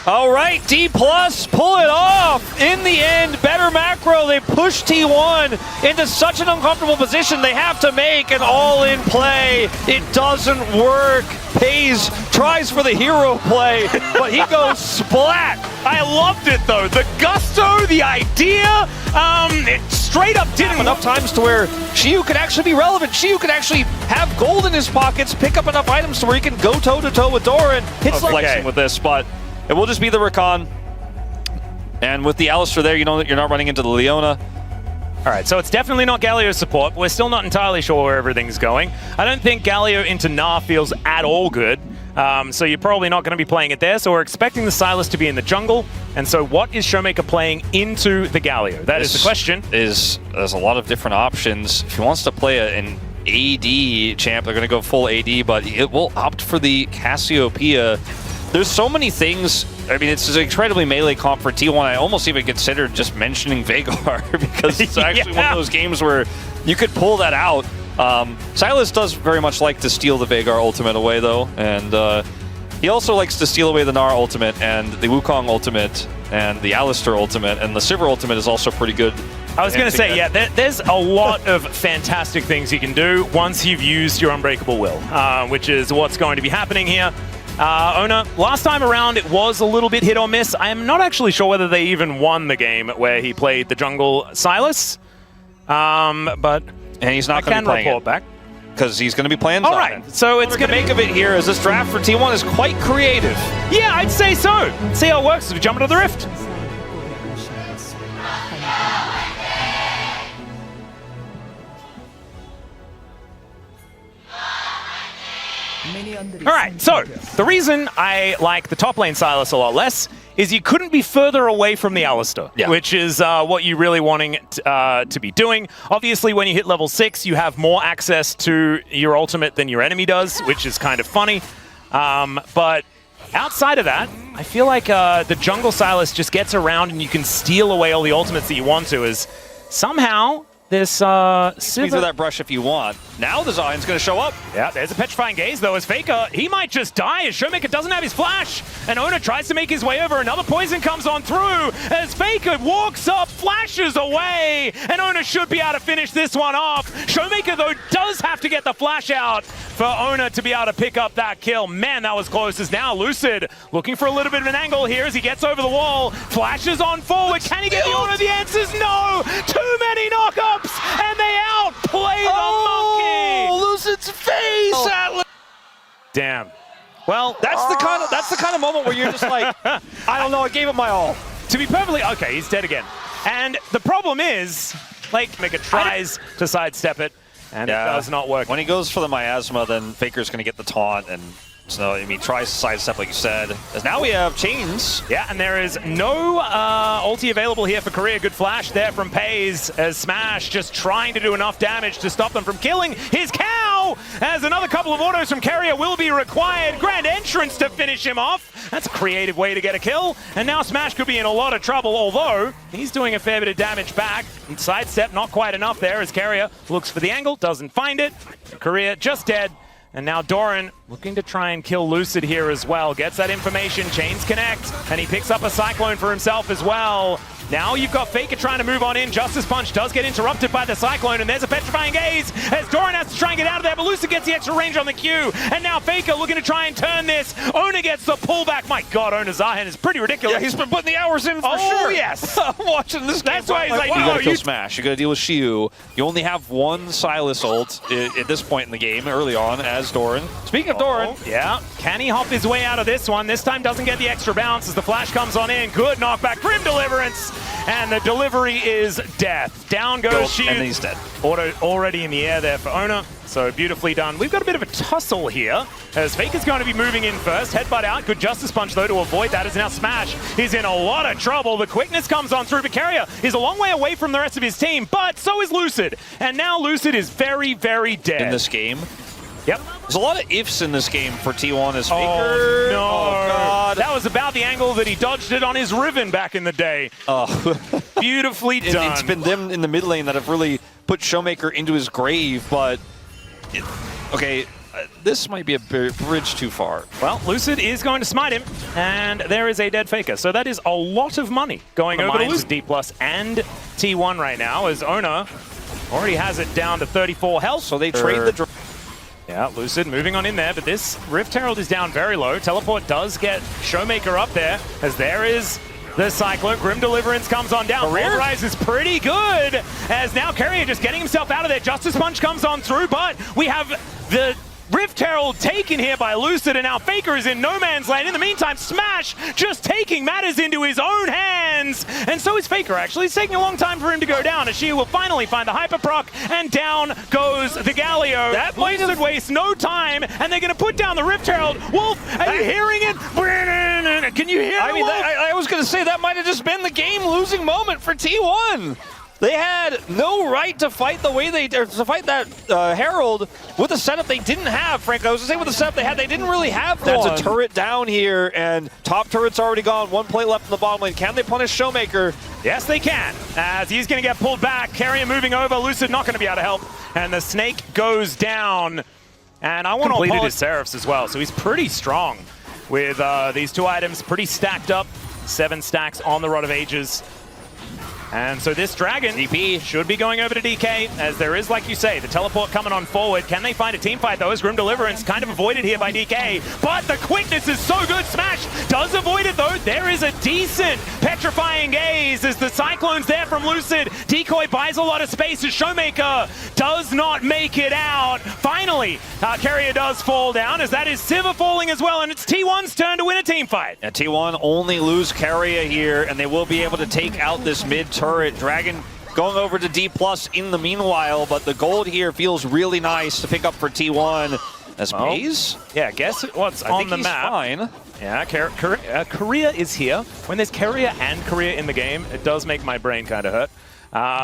All right, Dplus pull it off. In the end, better macro. They push T1 into such an uncomfortable position. They have to make an all-in play. It doesn't work. Pays tries for the hero play, but he goes splat. I loved it though. The gusto, the idea, it straight up didn't enough times to where Shiyu could actually be relevant. Shiyu could actually have gold in his pockets, pick up enough items to where he can go toe-to-toe with Doran. Hits flexing with this, but it will just be the Rakan. And with the Alistar there, you know that you're not running into the Leona. All right, so it's definitely not Galio's support. We're still not entirely sure where everything's going. I don't think Galio into Gnar feels at all good. So you're probably not going to be playing it there. So we're expecting the Sylas to be in the jungle. And so what is Showmaker playing into the Galio? That is the question. There's a lot of different options. If he wants to play an AD champ, they're going to go full AD, but it will opt for the Cassiopeia. There's so many things. I mean, it's an incredibly melee comp for T1. I almost even considered just mentioning Veigar because it's actually one of those games where you could pull that out. Sylas does very much like to steal the Veigar ultimate away, though, and he also likes to steal away the Gnar ultimate and the Wukong ultimate and the Alistar ultimate, and the Sivir ultimate is also pretty good. I was going to say, yeah, there's a lot of fantastic things you can do once you've used your Unbreakable Will, which is what's going to be happening here. Owner, last time around it was a little bit hit or miss. I am not actually sure whether they even won the game where he played the jungle Sylas, but and he's not going to be playing report back because he's going to be playing. All right, so it's going to make of it here as this draft for T1 is quite creative. Yeah, I'd say so. See how it works as we jump into the rift. All right, so the reason I like the top lane Sylas a lot less is you couldn't be further away from the Alistar, which is what you're really wanting to be doing. Obviously, when you hit level 6, you have more access to your ultimate than your enemy does, which is kind of funny. But outside of that, I feel like the jungle Sylas just gets around and you can steal away all the ultimates that you want to, as somehow this Sivir through that brush if you want. Now the Zion's going to show up. Yeah, there's a Petrifying Gaze, though, as Faker, he might just die as Showmaker doesn't have his flash. And Owner tries to make his way over. Another poison comes on through as Faker walks up, flashes away. And Owner should be able to finish this one off. Showmaker, though, does have to get the flash out for Owner to be able to pick up that kill. Man, that was close. As now Lucid looking for a little bit of an angle here as he gets over the wall. Flashes on forward. Can he get the Owner? The answer's no. Too many knockups. And they outplay the monkey. Lucid's face! Damn. Well, that's the kind of moment where you're just like, I don't know, I gave it my all. to be perfectly... Okay, he's dead again. And the problem is, like, Mega tries to sidestep it, and it does not work. When he goes for the miasma, then Faker's going to get the taunt, and so, I mean, tries to sidestep, like you said. As now we have chains. Yeah, and there is no ulti available here for Korea. Good flash there from Pays as Smash just trying to do enough damage to stop them from killing his cow, as another couple of autos from Carrier will be required. Grand entrance to finish him off. That's a creative way to get a kill. And now Smash could be in a lot of trouble, although he's doing a fair bit of damage back. Sidestep, not quite enough there as Carrier looks for the angle, doesn't find it. Korea just dead. And now Doran looking to try and kill Lucid here as well. Gets that information, chains connect, and he picks up a Cyclone for himself as well. Now you've got Faker trying to move on in. Justice Punch does get interrupted by the Cyclone, and there's a Petrifying Gaze as Doran has to try and get out of there, but Lucid gets the extra range on the Q. And now Faker looking to try and turn this. Ona gets the pullback. My God, Ona Zahen is pretty ridiculous. Yeah, he's been putting the hours in for sure. Oh, yes. I'm watching this game. That's why he's like, you wow, gotta kill Smash. You gotta deal with Shiu. You only have one Silas ult at this point in the game, early on, as Doran. Speaking of Doran. Yeah, can he hop his way out of this one? This time doesn't get the extra bounce as the flash comes on in. Good knockback, Grim Deliverance. And the delivery is death. Down goes Shiu. And he's dead. Auto already in the air there for Ona. So beautifully done. We've got a bit of a tussle here as Faker's going to be moving in first. Headbutt out. Good Justice Punch, though, to avoid that as now Smash is in a lot of trouble. The quickness comes on through. Vicaria is a long way away from the rest of his team, but so is Lucid. And now Lucid is very, very dead. In this game. Yep. There's a lot of ifs in this game for T1 as Faker. Oh, no. Oh, God. That was about the angle that he dodged it on his Riven back in the day. Oh. Beautifully done. It's been them in the mid lane that have really put Showmaker into his grave, but... this might be a bridge too far. Well, Lucid is going to smite him, and there is a dead Faker. So that is a lot of money going over to Lucid. Dplus and T1 right now, as Ona already has it down to 34 health. So they trade the... Yeah, Lucid moving on in there, but this Rift Herald is down very low. Teleport does get Showmaker up there, as there is the Cyclone. Grim Deliverance comes on down. Rise is pretty good, as now Carrier just getting himself out of there. Justice Punch comes on through, but we have the Rift Herald taken here by Lucid, and now Faker is in no man's land. In the meantime, Smash just taking matters into his own hands. And so is Faker, actually. It's taking a long time for him to go down, as she will finally find the Hyper Proc, and down goes the Galio. That Lucid waste no time, and they're going to put down the Rift Herald. Wolf, are you hearing it? Can you hear it, I mean, I was going to say that might have just been the game-losing moment for T1. They had no right to fight the way they to fight that Herald with a setup they didn't have. Frankly, I was gonna say with the setup they had, they didn't really have one. That's a turret down here, and top turret's already gone. One plate left in the bottom lane. Can they punish Showmaker? Yes, they can, as he's gonna get pulled back. Carrier moving over. Lucid not gonna be able to help, and the snake goes down. And I want to completed his Seraphs as well, so he's pretty strong with these two items, pretty stacked up. 7 stacks on the Rod of Ages. And so this Dragon DP should be going over to DK, as there is, like you say, the teleport coming on forward. Can they find a team fight, though, as Grim Deliverance kind of avoided here by DK? But the quickness is so good. Smash does avoid it, though. There is a decent Petrifying Gaze as the Cyclone's there from Lucid. Decoy buys a lot of space as Showmaker does not make it out. Finally, Carrier does fall down, as that is Sivir falling as well, and it's T1's turn to win a team fight. And T1 only lose Carrier here, and they will be able to take out this mid turret. Dragon going over to Dplus in the meanwhile, but the gold here feels really nice to pick up for T1. As Maze? Yeah, guess what's on the map. Fine. Yeah, Korea is here. When there's Carrier and Korea in the game, it does make my brain kind of hurt.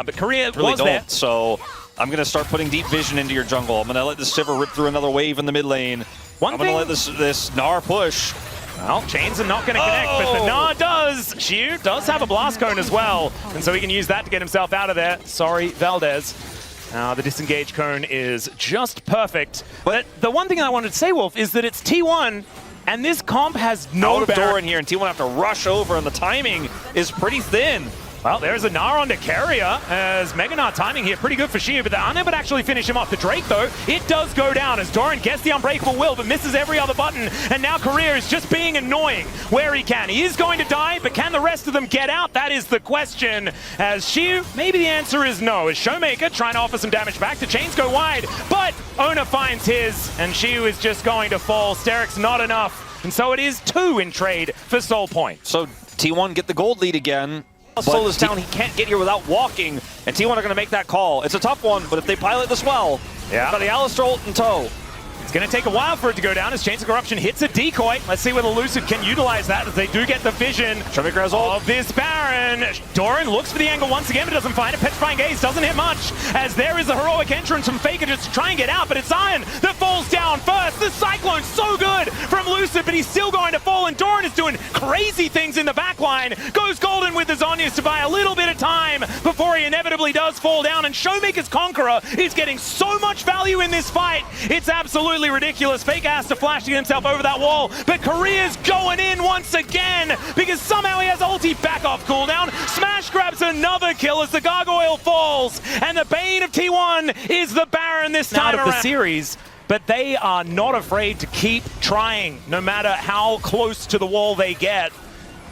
But Korea really was there. So I'm going to start putting deep vision into your jungle. I'm going to let this Sivir rip through another wave in the mid lane. I'm going to let this Gnar push. Well, chains are not going to connect, but the Gnar does. Shiu does have a Blast Cone as well, and so he can use that to get himself out of there. Sorry, Valdez. The disengage cone is just perfect. But the one thing I wanted to say, Wolf, is that it's T1, and this comp has no door in here, and T1 have to rush over, and the timing is pretty thin. Well, there's a Gnar onto Carrier, as Mega Gnar timing here pretty good for Shiu, but they're unable to actually finish him off. The Drake, though, it does go down as Doran gets the Unbreakable Will, but misses every other button, and now Korea is just being annoying where he can. He is going to die, but can the rest of them get out? That is the question. As Shiu, maybe the answer is no. As Showmaker trying to offer some damage back, the chains go wide, but Ona finds his, and Shiu is just going to fall. Steric's not enough. And so it is 2 in trade for Soul Point. So T1 get the gold lead again. Soul is down, he can't get here without walking, and T1 are going to make that call. It's a tough one, but if they pilot this well, got the Alistar ult in tow. It's going to take a while for it to go down as Chains of Corruption hits a decoy. Let's see whether Lucid can utilize that as they do get the vision of this Baron. Doran looks for the angle once again, but doesn't find it. Petrifying Gaze doesn't hit much as there is a heroic entrance from Faker just to try and get out, but it's Zion that falls down first. The Cyclone's so good from Lucid, but he's still going to fall, and Doran is doing crazy things in the backline. Goes golden with the Zhonya's to buy a little bit of time before he inevitably does fall down, and Showmaker's Conqueror is getting so much value in this fight. It's absolutely ridiculous. Faker has to flash to get himself over that wall, but Korea's going in once again because somehow he has ulti back off cooldown. Smash grabs another kill as the Gargoyle falls, and the bane of T1 is the Baron this time around. Out of the series, but they are not afraid to keep trying no matter how close to the wall they get.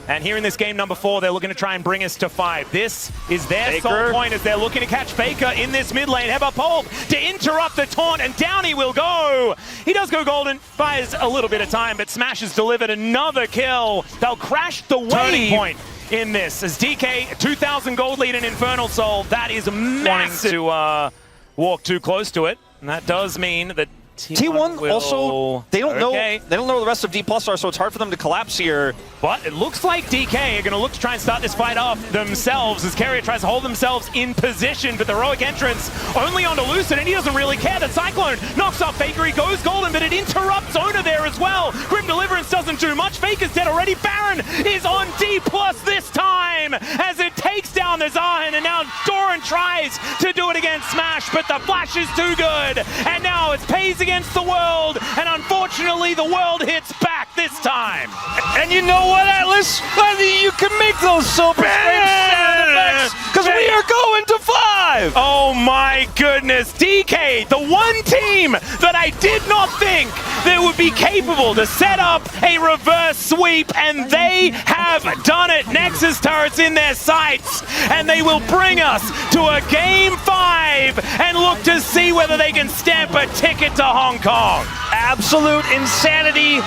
And here in this game number 4, they're looking to try and bring us to 5. This is their sole point as they're looking to catch Faker in this mid lane. Heba Pulp to interrupt the taunt, and down he will go. He does go golden, buys a little bit of time, but Smash has delivered another kill. They'll crash the turning point in this as DK, 2,000 gold lead in Infernal Soul. That is massive to walk too close to it, and that does mean that T1 also, they don't know the rest of Dplus are, so it's hard for them to collapse here. But it looks like DK are going to look to try and start this fight off themselves as Carrier tries to hold themselves in position, but the heroic entrance only onto Lucid, and he doesn't really care. The Cyclone knocks off Faker, he goes golden, but it interrupts Ona there as well. Grim Deliverance doesn't do much. Faker's dead already. Baron is on Dplus this time as it takes down the Zahan, and now Doran tries to do it against Smash, but the flash is too good, and now it's pays against the world, and unfortunately the world hits back this time. And you know what, Atlas? I think you can make those Silver Scrape sound effects, because we are going to 5! Oh my goodness, DK, the one team that I did not think that would be capable to set up a reverse sweep, and they have done it. Nexus turrets in their sights, and they will bring us to a game 5 and look to see whether they can stamp a ticket to Hong Kong. Absolute insanity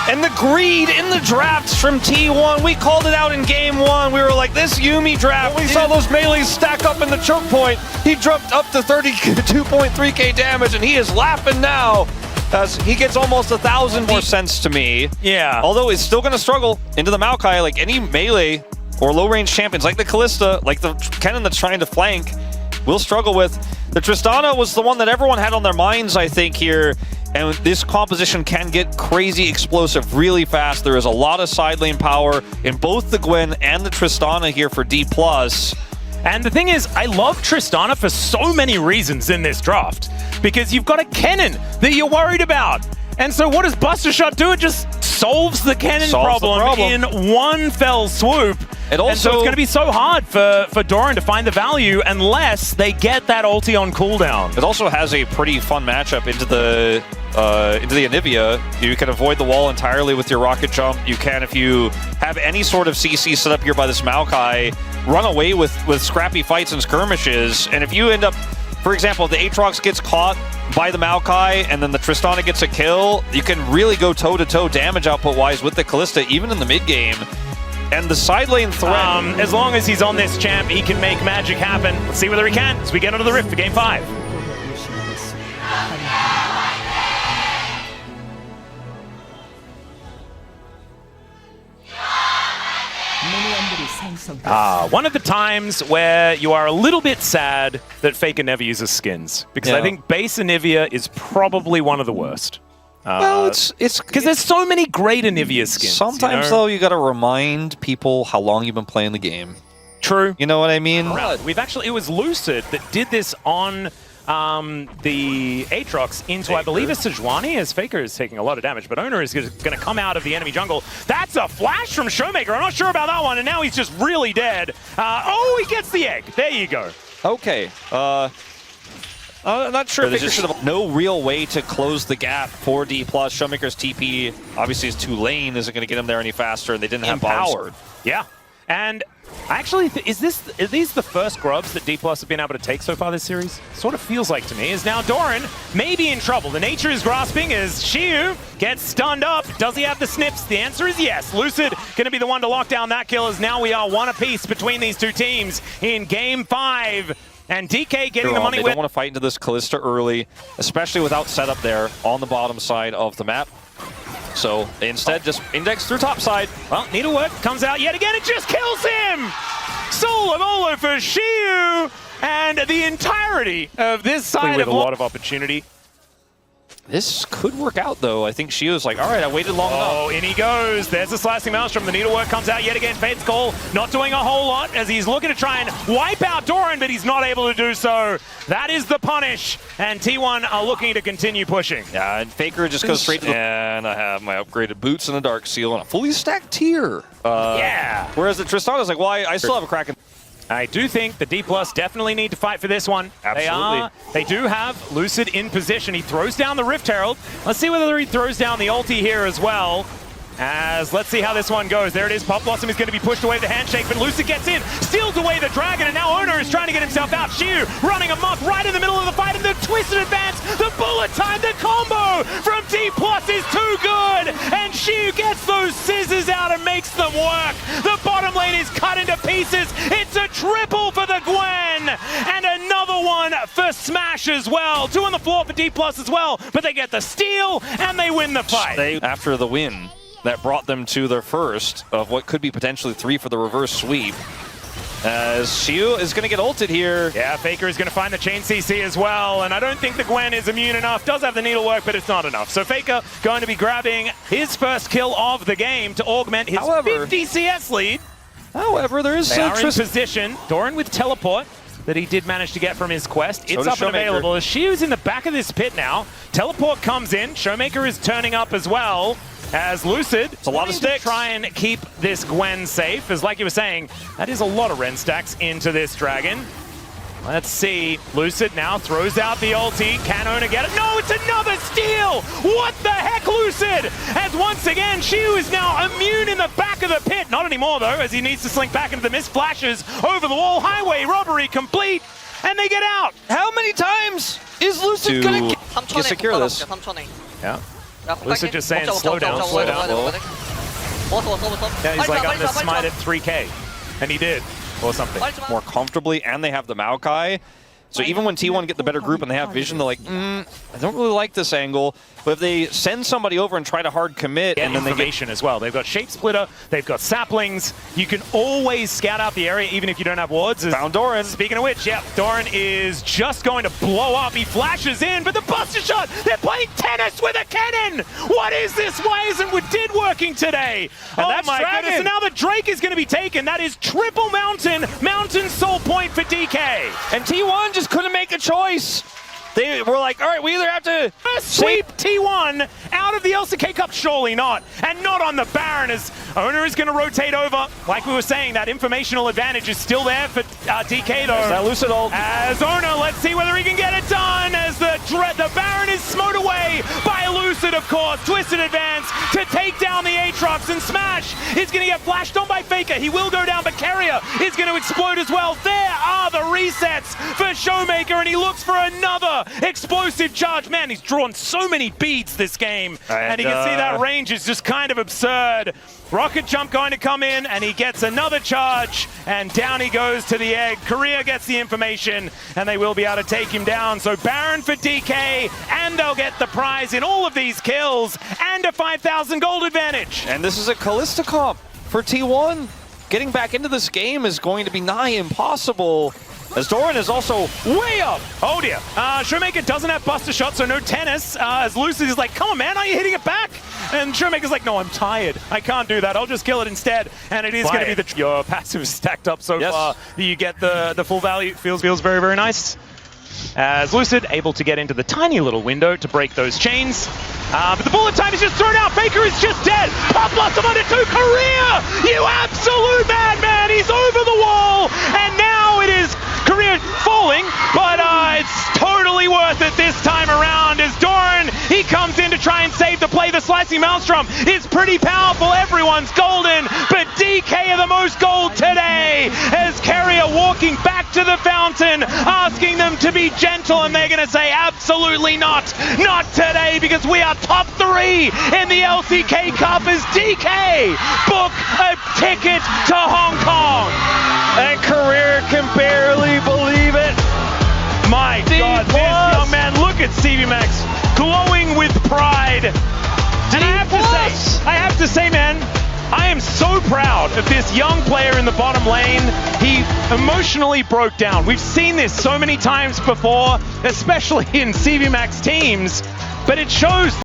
and the greed in the drafts from T1. We called it out in game 1. We were like, this Yuumi draft, we saw those melees stack up in the choke point. He jumped up to 32.3k damage, and he is laughing now as he gets almost 1,000 more cents to me. Yeah. Although he's still going to struggle into the Maokai, like any melee or low-range champions, like the Callista, like the Kennen that's trying to flank, will struggle with. The Tristana was the one that everyone had on their minds, I think, here. And this composition can get crazy explosive really fast. There is a lot of side lane power in both the Gwen and the Tristana here for Dplus. And the thing is, I love Tristana for so many reasons in this draft. Because you've got a Kennen that you're worried about. And so what does Buster Shot do? It just solves the Kennen problem in one fell swoop. And so it's going to be so hard for Doran to find the value unless they get that ulti on cooldown. It also has a pretty fun matchup into the Anivia. You can avoid the wall entirely with your rocket jump. You can, if you have any sort of CC set up here by this Maokai, run away with scrappy fights and skirmishes. And if you end up, for example, if the Aatrox gets caught by the Maokai and then the Tristana gets a kill, you can really go toe-to-toe damage output-wise with the Callista, even in the mid-game. And the side lane threat... as long as he's on this champ, he can make magic happen. Let's see whether he can as we get onto the Rift for Game 5. One of the times where you are a little bit sad that Faker never uses skins. Because I think base Anivia is probably one of the worst. Well, it's because there's so many great Anivia skins. Sometimes, though, you got to remind people how long you've been playing the game. True. You know what I mean? We've actually, it was Lucid that did this on the Aatrox into, I believe, a Sejuani, as Faker is taking a lot of damage, but Owner is going to come out of the enemy jungle. That's a flash from Showmaker. I'm not sure about that one, and now he's just really dead. Oh, he gets the egg. There you go. Okay. I'm not sure if Faker should have no real way to close the gap for Dplus. Showmaker's TP, obviously his 2 lane isn't going to get him there any faster, and they didn't have power. Yeah. And actually, are these the first grubs that Dplus have been able to take so far this series? Sort of feels like to me. Is now Doran may be in trouble. The nature is grasping as Xiu gets stunned up. Does he have the snips? The answer is yes. Lucid going to be the one to lock down that kill, as now we are one apiece between these two teams in Game 5. And DK getting the money They don't want to fight into this Kalista early, especially without setup there on the bottom side of the map. So instead, just index through top side. Well, Needlework comes out yet again. It just kills him! Soul of Olo for Xiu! And the entirety of this side with a lot of opportunity. This could work out, though. I think Shio's like, all right, I waited long enough. Oh, in he goes. There's the slicing maelstrom. The Needlework comes out yet again. Fate's Call not doing a whole lot as he's looking to try and wipe out Doran, but he's not able to do so. That is the punish, and T1 are looking to continue pushing. Yeah, and Faker just goes straight to the... And I have my upgraded boots and a Dark Seal and a fully stacked tier. Yeah. Whereas the Tristana's like, well, I still have a Kraken. I do think the Dplus definitely need to fight for this one. Absolutely. They do have Lucid in position. He throws down the Rift Herald. Let's see whether he throws down the ulti here as well. Let's see how this one goes. There it is. Pop Blossom is going to be pushed away with the handshake, but Lucid gets in, steals away the dragon, and now Owner is trying to get himself out. Xiu running amok right in the middle of the fight, and the twisted advance, the bullet time, the combo from Dplus is too good, and Xiu gets those scissors out and makes them work. The bottom lane is cut into pieces. It's a triple for the Gwen, and another one for Smash as well. Two on the floor for Dplus as well, but they get the steal, and they win the fight. After the win that brought them to their first of what could be potentially 3 for the reverse sweep. As Xiu is going to get ulted here. Yeah, Faker is going to find the chain CC as well, and I don't think the Gwen is immune enough. Does have the Needlework, but it's not enough. So Faker going to be grabbing his first kill of the game to augment his 50 CS lead. However, there is they are in position. Doran with teleport that he did manage to get from his quest. It's up and available. As Xiu's in the back of this pit now. Teleport comes in. Showmaker is turning up as well. As Lucid, it's a lot of sticks. Try and keep this Gwen safe, as like you were saying, that is a lot of Ren stacks into this dragon. Let's see. Lucid now throws out the ulti. Can Owner get it? No, it's another steal! What the heck, Lucid? As once again, Xiu is now immune in the back of the pit. Not anymore, though, as he needs to slink back into the mist. Flashes over the wall. Highway robbery complete, and they get out. How many times is Lucid going to secure this? Yeah. Lucid just saying, slow down, slow down. Yeah, he's like, I'm going to smite at 3K. And he did, or something. More comfortably, and they have the Maokai. So even when T1 get the better group and they have vision, they're like, I don't really like this angle. But if they send somebody over and try to hard commit, and then they get as well. They've got Shape Splitter, they've got Saplings. You can always scout out the area even if you don't have wards. Found Doran. Speaking of which, yeah, Doran is just going to blow up. He flashes in, but the Buster Shot, they're playing tennis with a cannon. What is this? Why isn't WODS working today? And oh my goodness, and now the Drake is going to be taken. That is triple Mountain Soul Point for DK. And T1 just couldn't make a choice. They were like, all right, we either have to sweep T1 out of the LCK Cup, surely not. And not on the Baron, as Owner is going to rotate over. Like we were saying, that informational advantage is still there for DK, though. That Lucid ult. As Owner, let's see whether he can get it done, as the Baron is smote away by Lucid, of course. Twisted advance to take down the Aatrox, and Smash is going to get flashed on by Faker. He will go down, but Carrier is going to explode as well. There are the resets for Showmaker, and he looks for another explosive charge. Man, he's drawn so many beads this game, and you can see that range is just kind of absurd. Rocket Jump going to come in, and he gets another charge, and down he goes to the egg. Korea gets the information, and they will be able to take him down. So Baron for DK, and they'll get the prize in all of these kills, and a 5,000 gold advantage. And this is a Kalista comp for T1. Getting back into this game is going to be nigh impossible, as Doran is also way up. Oh dear. Showmaker doesn't have Buster Shot, so no tennis. As Lucid is like, come on, man, are you hitting it back? And Showmaker's like, no, I'm tired. I can't do that. I'll just kill it instead. And it is going to be your passive stacked up so far. You get the full value. Feels very, very nice. As Lucid able to get into the tiny little window to break those chains. But the bullet time is just thrown out. Faker is just dead. Pop Blossom under 2. Korea! You absolute madman! He's over the wall! And now it is Korea falling, but it's totally worth it this time around as Doran, he comes in to try and save the play. The slice Spicy Maelstrom is pretty powerful. Everyone's golden, but DK are the most gold today as Carrier walking back to the fountain, asking them to be gentle, and they're going to say absolutely not. Not today, because we are top 3 in the LCK Cup as DK book a ticket to Hong Kong. And Career can barely believe it. My God, this young man, look at CV Max glowing with pride. And I have to say, man, I am so proud of this young player in the bottom lane. He emotionally broke down. We've seen this so many times before, especially in CV Max teams, but it shows